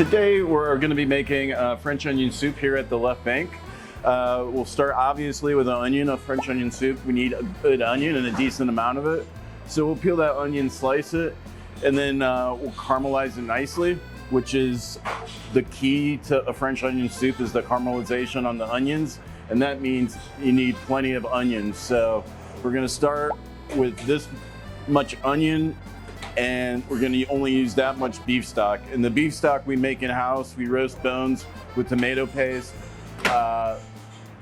Today we're going to be making French onion soup here at the left bank. We'll start obviously with an onion of French onion soup. We need a good onion and a decent amount of it. So we'll peel that onion, slice it, and then we'll caramelize it nicely, which is the key to a French onion soup, is the caramelization on the onions. And that means you need plenty of onions. So we're going to start with this much onion, and we're going to only use that much beef stock. And the beef stock we make in-house. We roast bones with tomato paste, a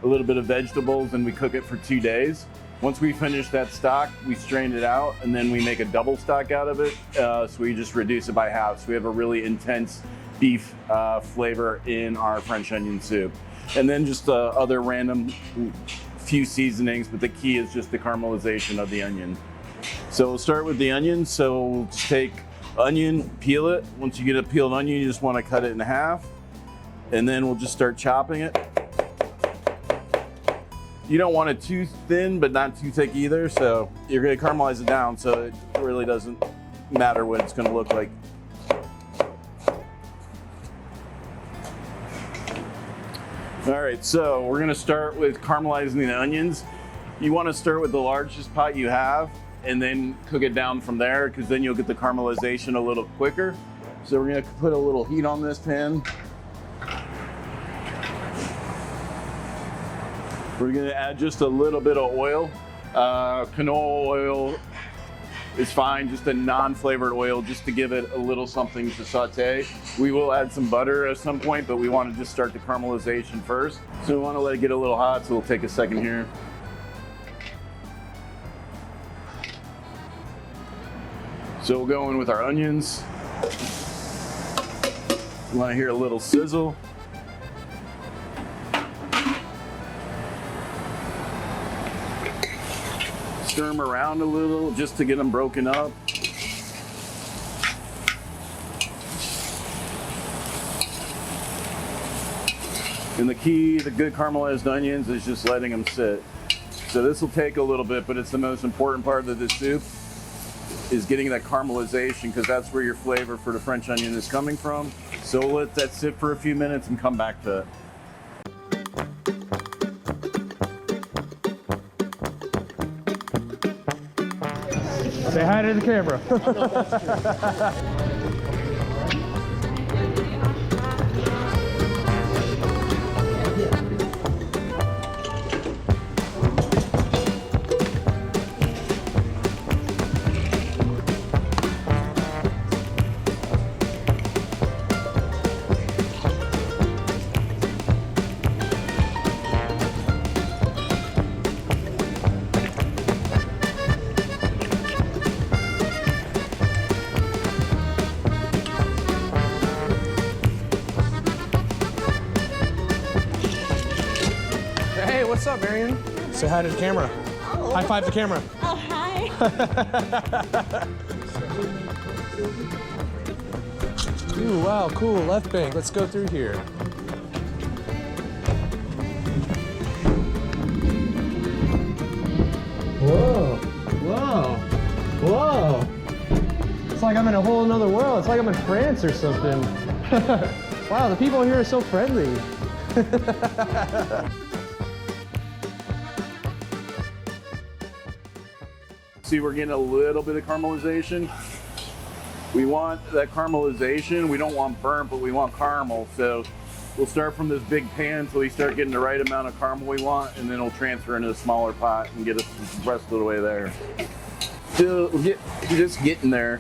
little bit of vegetables, and we cook it for 2 days. Once we finish that stock, we strain it out, and then we make a double stock out of it. So we just reduce it by half. So we have a really intense beef flavor in our French onion soup. And then just other random few seasonings, but the key is just the caramelization of the onion. So we'll start with the onion. So we'll just take onion, peel it. Once you get a peeled onion, you just want to cut it in half. And then we'll just start chopping it. You don't want it too thin, but not too thick either. So you're going to caramelize it down, so it really doesn't matter what it's going to look like. All right, so we're going to start with caramelizing the onions. You want to start with the largest pot you have and then cook it down from there, because then you'll get the caramelization a little quicker. So we're going to put a little heat on this pan. We're going to add just a little bit of oil. Canola oil is fine, just a non-flavored oil, just to give it a little something to saute. We will add some butter at some point, but we want to just start the caramelization first. So we want to let it get a little hot, so we'll take a second here. So we'll go in with our onions. We want to hear a little sizzle. Stir them around a little just to get them broken up. And the key to good caramelized onions is just letting them sit. So this will take a little bit, but it's the most important part of this soup, is getting that caramelization, because that's where your flavor for the French onion is coming from. So we'll let that sit for a few minutes and come back to it. Say hi to the camera. Hey, what's up, Marion? Say hi to the camera. Oh. High five the camera. Oh, hi. Ooh, wow, cool. Left bank. Let's go through here. Whoa, whoa, whoa. It's like I'm in a whole nother world. It's like I'm in France or something. Wow, the people here are so friendly. See, we're getting a little bit of caramelization. We want that caramelization. We don't want burnt, but we want caramel. So we'll start from this big pan until we start getting the right amount of caramel we want, and then we'll transfer into a smaller pot and get us the rest of the way there. Still, just getting there.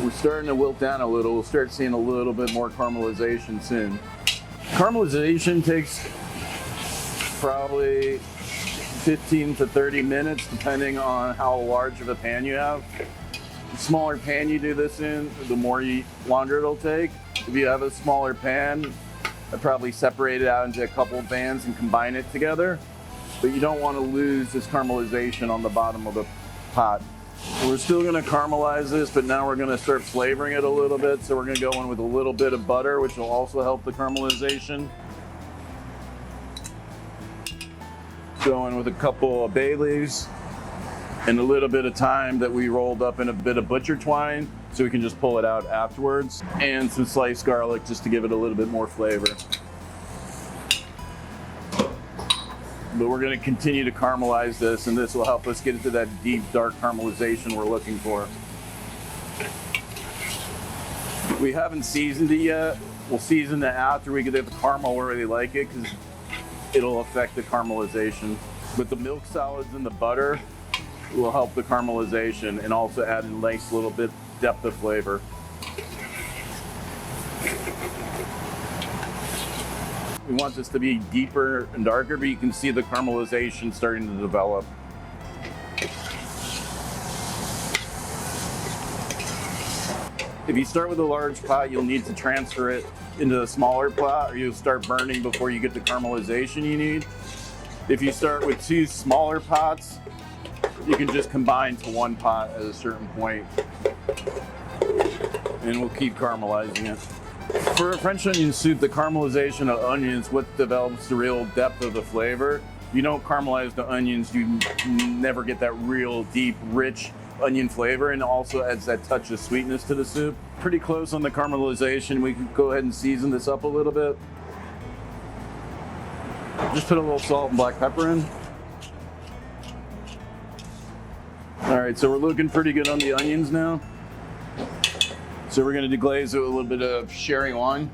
We're starting to wilt down a little. We'll start seeing a little bit more caramelization soon. Caramelization takes probably 15 to 30 minutes, depending on how large of a pan you have. The smaller pan you do this in, the longer it'll take. If you have a smaller pan, I'd probably separate it out into a couple of pans and combine it together. But you don't want to lose this caramelization on the bottom of the pot. We're still going to caramelize this, but now we're going to start flavoring it a little bit. So we're going to go in with a little bit of butter, which will also help the caramelization. Go in with a couple of bay leaves. and a little bit of thyme that we rolled up in a bit of butcher twine so we can just pull it out afterwards, and some sliced garlic just to give it a little bit more flavor. But we're going to continue to caramelize this, and this will help us get into that deep, dark caramelization we're looking for. We haven't seasoned it yet. We'll season it after we get the caramel where we like it, because it'll affect the caramelization. But the milk solids and the butter will help the caramelization and also add a nice little bit depth of flavor. We want this to be deeper and darker, but you can see the caramelization starting to develop. If you start with a large pot, you'll need to transfer it into a smaller pot, or you'll start burning before you get the caramelization you need. If you start with 2 smaller pots, you can just combine to 1 pot at a certain point, and we'll keep caramelizing it. For a French onion soup, the caramelization of onions, what develops the real depth of the flavor. You don't caramelize the onions, you never get that real deep, rich onion flavor, and also adds that touch of sweetness to the soup. Pretty close on the caramelization. We can go ahead and season this up a little bit. Just put a little salt and black pepper in. All right, so we're looking pretty good on the onions now. So we're going to deglaze it with a little bit of sherry wine.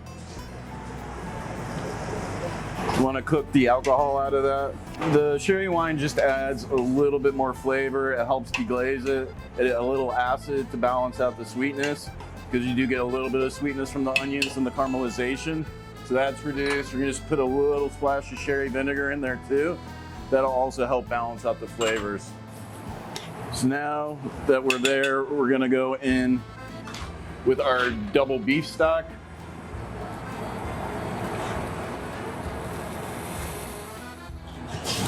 You want to cook the alcohol out of that. The sherry wine just adds a little bit more flavor. It helps deglaze it. A little acid to balance out the sweetness, because you do get a little bit of sweetness from the onions and the caramelization. So that's reduced. We're going to just put a little splash of sherry vinegar in there too. That'll also help balance out the flavors. So now that we're there, we're going to go in with our double beef stock.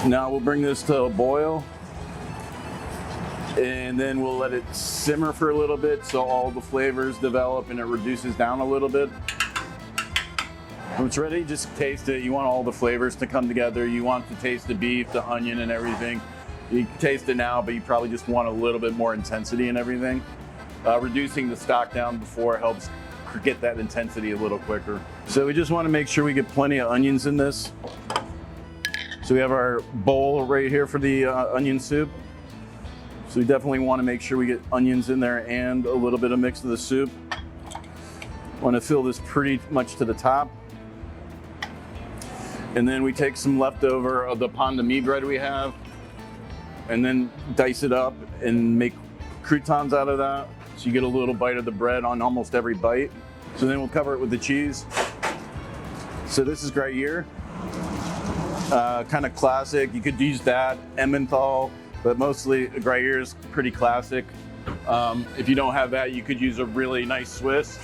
Now we'll bring this to a boil, and then we'll let it simmer for a little bit so all the flavors develop and it reduces down a little bit. When it's ready, just taste it. You want all the flavors to come together. You want to taste the beef, the onion, and everything. You can taste it now, but you probably just want a little bit more intensity and everything. Reducing the stock down before helps get that intensity a little quicker. So we just want to make sure we get plenty of onions in this. So we have our bowl right here for the onion soup. So we definitely want to make sure we get onions in there and a little bit of mix of the soup. Want to fill this pretty much to the top. And then we take some leftover of the pan de mie bread we have, and then dice it up and make croutons out of that. So you get a little bite of the bread on almost every bite. So then we'll cover it with the cheese. So this is Gruyere. Kind of classic. You could use that, Emmenthal, but mostly Gruyere is pretty classic. If you don't have that, you could use a really nice Swiss.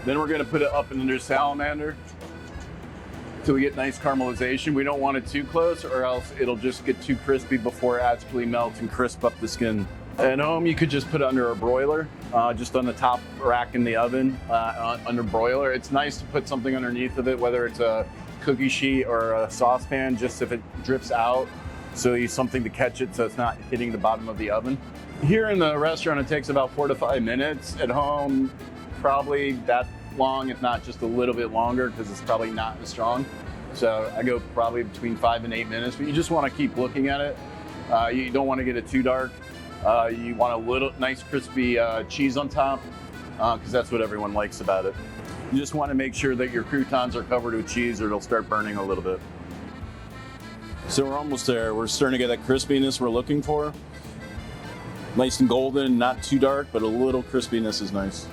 Then we're gonna put it up under salamander so we get nice caramelization. We don't want it too close, or else it'll just get too crispy before it actually melts and crisp up the skin. At home, you could just put it under a broiler, just on the top rack in the oven, under broiler. It's nice to put something underneath of it, whether it's a cookie sheet or a saucepan, just if it drips out, so you something to catch it so it's not hitting the bottom of the oven. Here in the restaurant, it takes about 4 to 5 minutes. At home, probably that long, if not just a little bit longer, because it's probably not as strong. So I go probably between 5 and 8 minutes, but you just want to keep looking at it. You don't want to get it too dark. You want a little nice crispy cheese on top, because that's what everyone likes about it. You just want to make sure that your croutons are covered with cheese, or it'll start burning a little bit. So we're almost there. We're starting to get that crispiness we're looking for. Nice and golden, not too dark, but a little crispiness is nice.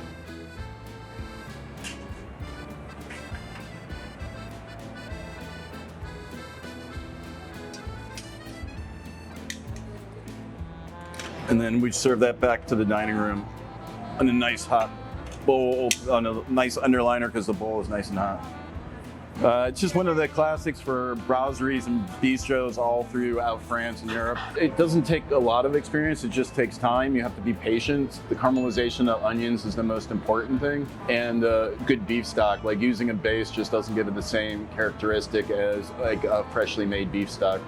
And then we serve that back to the dining room in a nice hot bowl, on a nice underliner, because the bowl is nice and hot. It's just one of the classics for brasseries and bistros all throughout France and Europe. It doesn't take a lot of experience, it just takes time. You have to be patient. The caramelization of onions is the most important thing. And good beef stock, like using a base just doesn't give it the same characteristic as like a freshly made beef stock.